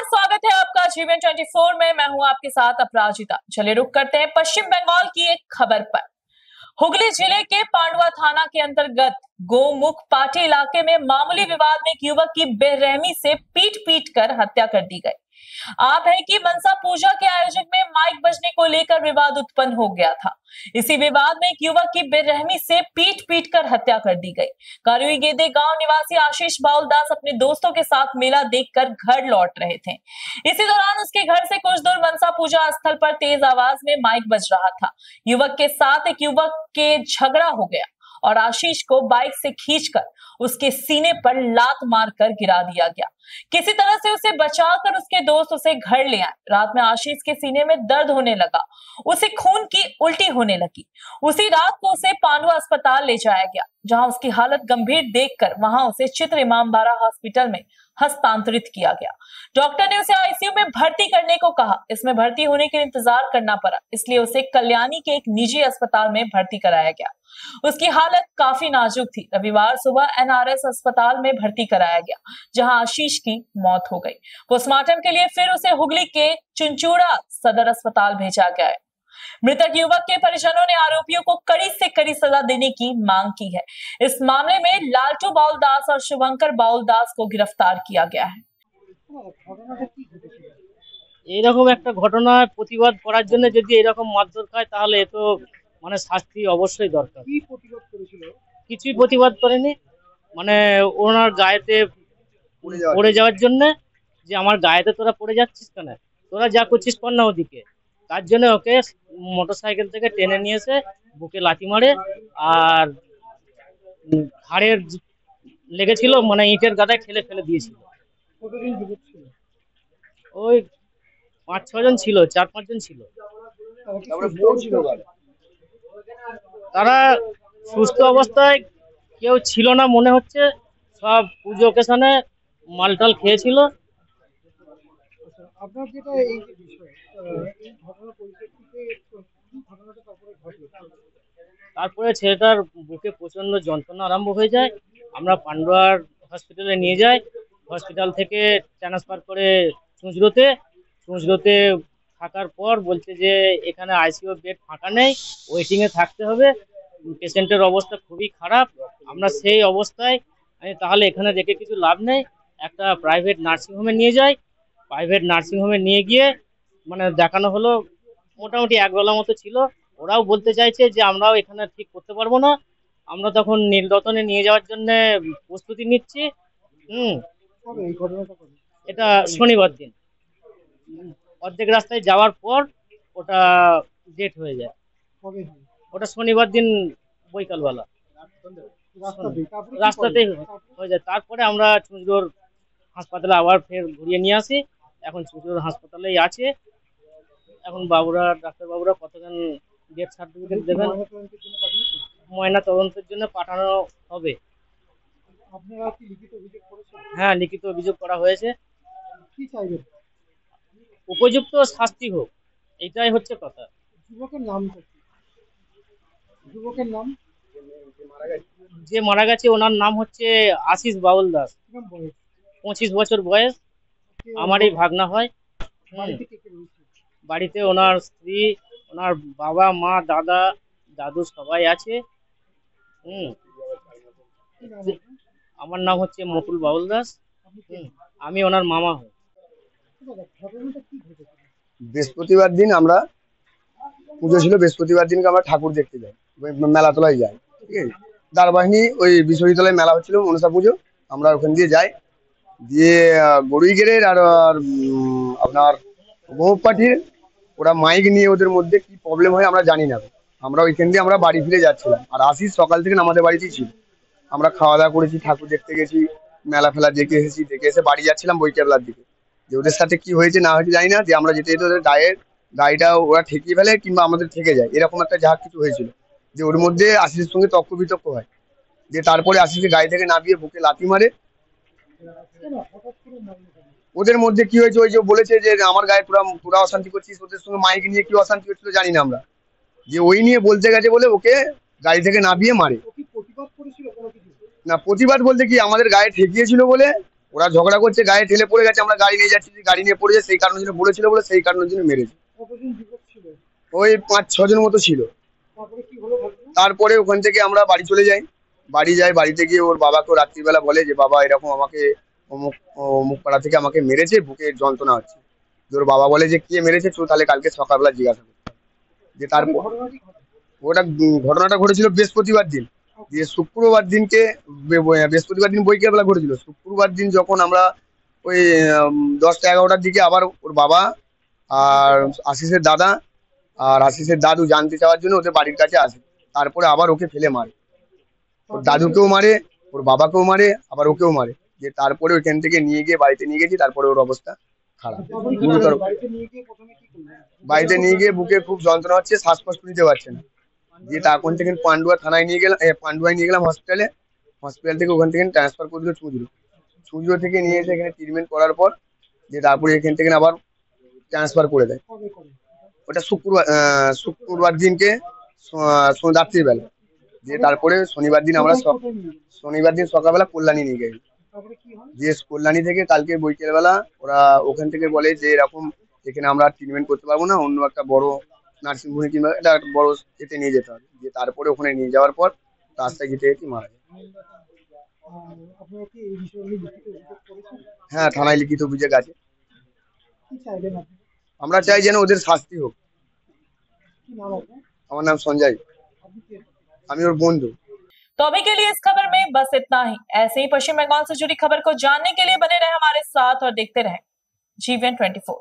स्वागत है आपका जीवन 24 में। मैं हूं आपके साथ अपराजिता। चलिए रुक करते हैं पश्चिम बंगाल की एक खबर पर। हुगली जिले के पांडवा थाना के अंतर्गत गोमुख पाटी इलाके में मामूली विवाद में एक युवक की बेरहमी से पीट कर हत्या कर दी गई। आप है कि मनसा पूजा के आयोजन में माइक बजने को लेकर विवाद उत्पन्न हो गया था। इसी विवाद में एक युवक की बेरहमी से पीट कर हत्या कर दी गई। कारुई गेदे गांव निवासी आशीष बाउल दास अपने दोस्तों के साथ मेला देखकर घर लौट रहे थे। इसी दौरान उसके घर से कुछ दूर मनसा पूजा स्थल पर तेज आवाज में माइक बज रहा था। युवक के साथ एक युवक के झगड़ा हो गया और आशीष को बाइक से खींचकर उसके सीने पर लात मारकर गिरा दिया गया। किसी तरह से उसे बचाकर उसके दोस्त उसे घर ले आए। रात में आशीष के सीने में दर्द होने लगा, उसे खून की उल्टी होने लगी। उसी रात को उसे पांडवा अस्पताल ले जाया गया, जहां उसकी हालत गंभीर देखकर वहां उसे चित्र इमामबाड़ा हॉस्पिटल में हस्तांतरित किया गया। डॉक्टर ने उसे आईसीयू में भर्ती करने को कहा। इसमें भर्ती होने के लिए इंतजार करना पड़ा, इसलिए उसे कल्याणी के एक निजी अस्पताल में भर्ती कराया गया। उसकी हालत काफी नाजुक थी। रविवार सुबह एनआरएस अस्पताल में भर्ती कराया गया, जहां आशीष की मौत हो गई। पोस्टमार्टम के लिए फिर उसे हुगली के चुनचुड़ा सदर अस्पताल भेजा गया है। मृतक युवक के परिजनों ने आरोपियों को कड़ी से कड़ी सजा देने की मांग की है। इस मामले में लालटू बाउल दास और शुभंकर बाउल दास को गिरफ्तार किया गया है। এরকম একটা ঘটনা প্রতিবাদ করার জন্য যদি এরকম মারধর খায় তাহলে এ তো মানে শাস্তি অবশ্যই দরকার। কি প্রতিবাদ করেছিল? কিছুই প্রতিবাদ করেনি, মানে ওনার গায়েতে পড়ে যাওয়ার জন্য, যে আমার গায়েতে তোরা পড়ে যাচ্ছিস কেন, তোরা যা করছিস কর না ওদিকে, তার জন্য ওকে মোটরসাইকেল থেকে টেনে নিয়ে এসে বুকে লাথি মারে আর ঘাড়ের লেগেছিল, মানে ইটের গাদায় ঠেলে ফেলে দিয়েছিল। কতদিন যুবক ছিল? ওই 5-6 জন ছিল, 4-5 জন ছিল। তারা সুস্থ অবস্থায় কেউ ছিল না মনে হচ্ছে, সব পুজো ওকেশনে মালটাল খেয়েছিল। আপনার যেটা এই যে বিষয়, এই ঘটনার পরিপ্রেক্ষিতে ঘটনাটা তারপরে ঘটে, তারপরে ছেলেটার বুকে প্রচন্ড যন্ত্রণা আরম্ভ হয়ে যায়। আমরা পান্ডুয়ার হসপিটালে নিয়ে যাই, হসপিটাল থেকে ট্রান্সফার করে চুঁচড়োতে থাকার পর বলছে যে এখানে আইসিইউ বেড ফাঁকা নেই, ওয়েটিংয়ে থাকতে হবে, পেশেন্টের অবস্থা খুবই খারাপ। আমরা সেই অবস্থায় তাহলে এখানে রেখে কিছু লাভ নেই, একটা প্রাইভেট নার্সিংহোমে নিয়ে যাই। প্রাইভেট নার্সিংহোমে নিয়ে গিয়ে মানে দেখানো হলো, মোটামুটি 1 বেলা মতো ছিল। ওরাও বলতে চাইছে যে আমরাও এখানে ঠিক করতে পারবো না, আমরা তখন নীলরতনে নিয়ে যাওয়ার জন্য প্রস্তুতি নিচ্ছি। এটা শনিবার দিন অর্ধেক রাস্তায় যাওয়ার পর ওটা ডেট হয়ে যায়। ওটা শনিবার দিন বৈকালবেলা রাস্তাতেই হয়ে যায়। তারপরে আমরা চুঁচড়োর হাসপাতালে আবার ফের ঘুরিয়ে নিয়ে আসি। এখন চুঁচড়োর হাসপাতালেই আছে। এখন ডাক্তারবাবুরা কতজন ডেথ সার্টিফিকেট দেবেন, ময়না তদন্তের জন্য পাঠানো হবে। হ্যাঁ, লিখিত অভিযোগ করা হয়েছে। কি চাইবেন? উপযুক্ত শাস্তি হোক, এইটাই হচ্ছে কথা। যুবকের নাম যে মারা গেছে ওনার নাম হচ্ছে আশিস বাউল দাস, 25 বছর বয়স। আমারই ভাগনা হয়। বাড়িতে ওনার স্ত্রী, ওনার বাবা মা দাদা দাদু সবাই আছে। আমার নাম হচ্ছে মুকুল বাউল দাস, আমি ওনার মামা হই। বৃহস্পতিবার দিন আমরা পুজো ছিল, বৃহস্পতিবার দিনকে আমরা ঠাকুর দেখতে যাই, মেলাতলায় যাই। ঠিক আছে, দারবাহিনী ওই বিশ্ববিদ্যালয়ে মেলা হচ্ছিল, মনসা পুজো। আমরা ওখান দিয়ে যাই, দিয়ে গড়ুইগেরের আর আপনার গোপাটির ওরা মাইক নিয়ে, ওদের মধ্যে কি প্রবলেম হয় আমরা জানি না। আমরা ওইখান দিয়ে আমরা বাড়ি ফিরে যাচ্ছিলাম, আর আশিস সকাল থেকে আমাদের বাড়িতেই ছিল। আমরা খাওয়া দাওয়া করেছি, ঠাকুর দেখতে গেছি, মেলা ফেলা দেখে এসেছি। দেখে এসে বাড়ি যাচ্ছিলাম বৈকালবেলার দিকে। যে ওদের সাথে কি হয়েছে না হয়েছে জানি না, যে আমরা যেতে যেতে ওদের গাড়িটা ওরা ঠেকিয়ে ফেলে কিংবা আমাদের থেকে যায়, এরকম একটা যা কিছু হয়েছিল। যে ওর মধ্যে আশিসের সঙ্গে তর্ক বিতর্ক হয়, যে তারপরে আশিসকে গাড়ি থেকে নামিয়ে বুকে লাথি মারে। ওদের মধ্যে কি হয়েছে, ওই যে বলেছে যে আমার গায়ে তোরা অশান্তি করছিস, ওদের সঙ্গে মাইক নিয়ে কি অশান্তি হচ্ছিল জানি না আমরা, যে ওই নিয়ে বলতে গেছে বলে ওকে গাড়ি থেকে নামিয়ে মারে। না, প্রতিবাদ বলতে কি আমাদের গায়ে ঠেকিয়েছিল বলে ওরা ঝগড়া করছে, গায়ে ঠেলে পড়ে গেছে, আমরা গাড়ি নিয়ে যাচ্ছি, গাড়ি নিয়ে পড়েছে, সেই কারণের জন্য বলেছিল বলে সেই কারণের জন্য মেরেছে। ওই 5-6 জন মতো ছিল। তারপরে ওখান থেকে আমরা বাড়ি চলে যাই, বাড়িতে গিয়ে ওর বাবাকে রাত্রিবেলা বলে যে বাবা এরকম আমাকে অমুক পাড়া থেকে আমাকে মেরেছে, বুকে যন্ত্রণা হচ্ছে। ওর বাবা বলে যে কে মেরেছে, তো তাহলে কালকে সকালবেলা জিজ্ঞাসা করতে হবে। যে তারপর ওটা ঘটনাটা ঘটেছিল বৃহস্পতিবার দিন, দিয়ে শুক্রবার দিনকে বৃহস্পতিবার দিন বৈকাল বেলা ঘটেছিল। শুক্রবার দিন যখন আমরা ওই 10টা-11টার দিকে আবার ওর বাবা আর আশিসের দাদা আর আশিসের দাদু জানতে চাওয়ার জন্য ওদের বাড়ির কাছে আসে, তারপরে আবার ওকে ফেলে মারে। ওর দাদুকেও মারে, ওর বাবাকেও মারে, আবার ওকেও মারে। যে তারপরে ওইখান থেকে নিয়ে গিয়ে বাড়িতে নিয়ে গেছি, তারপরে ওর অবস্থা খারাপ, গুরুতর। বাড়িতে নিয়ে গিয়ে বুকে খুব যন্ত্রণা হচ্ছে, শ্বাসকষ্ট নিতে পারছে না। দিয়ে তখন থেকে পান্ডুয়া থানায় নিয়ে গেলাম, পান্ডুয়ায় নিয়ে গেলাম হসপিটালে। হসপিটাল থেকে ওখান থেকে ট্রান্সফার করে দিল চুঁচুড়ো থেকে নিয়ে এসে এখানে ট্রিটমেন্ট করার পর যে তারপরে এখান থেকে আবার ট্রান্সফার করে দেয়। ওটা শুক্রবার দিনকে রাত্রিবেলা, দিয়ে তারপরে শনিবার দিন সকালবেলা কল্যাণী নিয়ে গেছি। দিয়ে কল্যাণী থেকে কালকে বৈকাল বেলা ওরা ওখান থেকে বলে যে এরকম এখানে আমরা ট্রিটমেন্ট করতে পারবো না, অন্য একটা বড় নার্সিংহোমে কিংবা একটা বড় এতে নিয়ে যেতে হবে। দিয়ে তারপরে ওখানে নিয়ে যাওয়ার পর রাস্তায় যেতে যেতে মারা যায়। হ্যাঁ, থানায় লিখিত অভিযোগ আছে। আমরা চাই যেন ওদের শাস্তি হোক। আমার नाम संजय, আমি ওর বন্ধু। तो अभी के लिए इस खबर में बस इतना ही। ऐसे ही पश्चिम बंगाल से जुड़ी खबर को जानने के लिए बने रहे हमारे साथ और देखते रहे GVN 24।